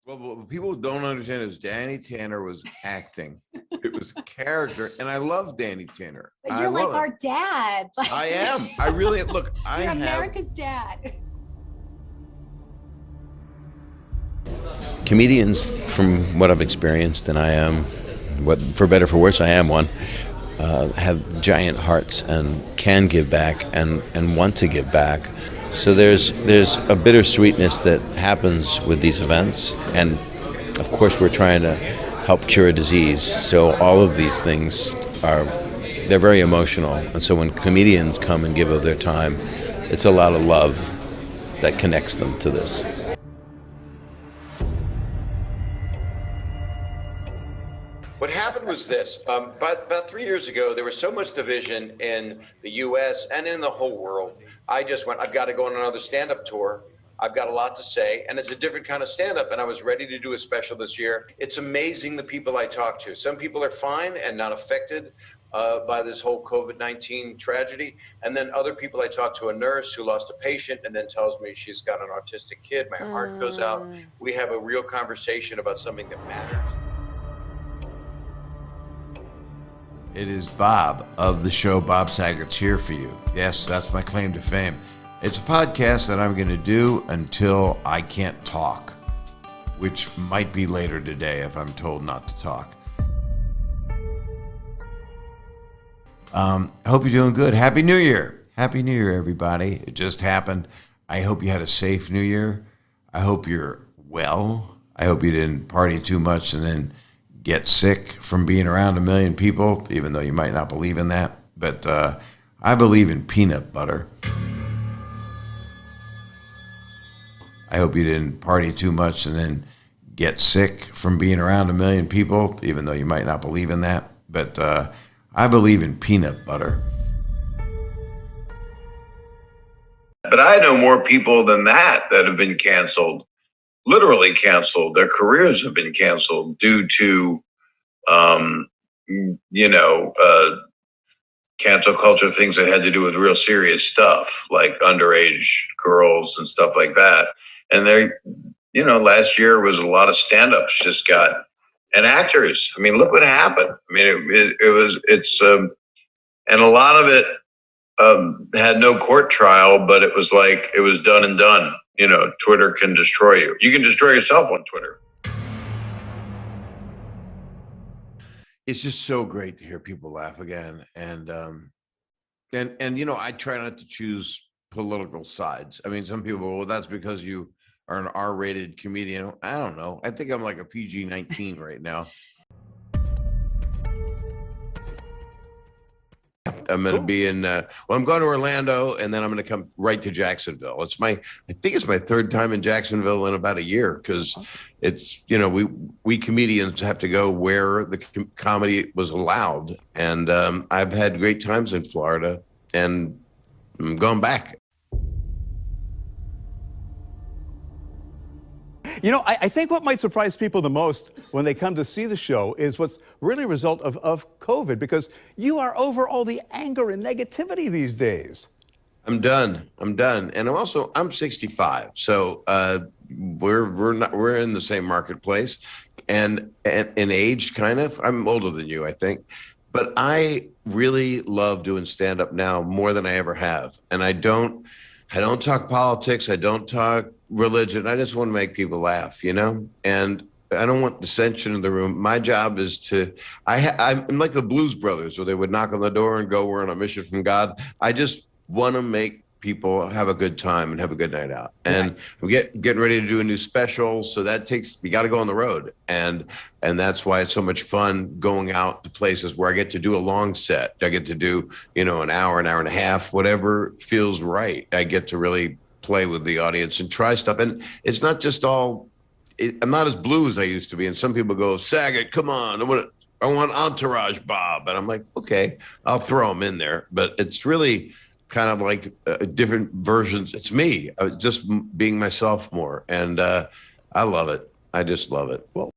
Well, what people don't understand is Danny Tanner was acting. It was character, and I love Danny Tanner. But you're like our dad. I am. I really look. You're America's dad. Comedians, from what I've experienced, and I am, what for better for worse, I am one, have giant hearts and can give back and want to give back. So there's a bittersweetness that happens with these events, and of course we're trying to help cure a disease. So all of these things they're very emotional, and so when comedians come and give of their time, it's a lot of love that connects them to this. What happened was this, about 3 years ago, there was so much division in the US and in the whole world. I just went, I've got to go on another stand-up tour. I've got a lot to say, and it's a different kind of stand-up, and I was ready to do a special this year. It's amazing the people I talk to. Some people are fine and not affected by this whole COVID-19 tragedy, and then other people I talk to, a nurse who lost a patient and then tells me she's got an autistic kid. My heart goes out. We have a real conversation about something that matters. It is Bob of the show Bob Saget's Here For You. Yes, that's my claim to fame. It's a podcast that I'm going to do until I can't talk, which might be later today if I'm told not to talk. I hope you're doing good. Happy New Year. Happy New Year, everybody. It just happened. I hope you had a safe New Year. I hope you're well. I hope you didn't party too much and then get sick from being around a million people, even though you might not believe in that. But I believe in peanut butter. I hope you didn't party too much and then get sick from being around a million people, even though you might not believe in that. But I believe in peanut butter. But I know more people than that have been canceled, literally canceled. Their careers have been canceled due to, cancel culture things that had to do with real serious stuff, like underage girls and stuff like that. And last year was a lot of stand-ups just got, and actors. I mean, look what happened. I mean, and a lot of it had no court trial, but it was like, it was done and done. Twitter can destroy you. You can destroy yourself on Twitter. It's just so great to hear people laugh again. And I try not to choose political sides. I mean, some people go, well, that's because you are an R-rated comedian. I don't know. I think I'm like a PG-19 right now. I'm going to be in, I'm going to Orlando, and then I'm going to come right to Jacksonville. I think it's my third time in Jacksonville in about a year, because it's, we comedians have to go where the comedy was allowed. And I've had great times in Florida, and I'm going back. I think what might surprise people the most when they come to see the show is what's really a result of COVID, because you are over all the anger and negativity these days. I'm done. And I'm 65. So we're in the same marketplace and in age, kind of. I'm older than you, I think. But I really love doing stand-up now more than I ever have. And I don't talk politics. I don't talk religion. I just want to make people laugh, and I don't want dissension in the room. My job is I'm like the Blues Brothers, where they would knock on the door and go, we're on a mission from God. I just want to make people have a good time and have a good night out. And we're getting ready to do a new special. So you got to go on the road. And that's why it's so much fun going out to places where I get to do a long set. I get to do, an hour and a half, whatever feels right. I get to really play with the audience and try stuff. And it's not just I'm not as blue as I used to be. And some people go, Saget, come on. I want Entourage Bob. And I'm like, okay, I'll throw them in there. But it's really kind of like different versions. It's me just being myself more. And I love it. I just love it. Well,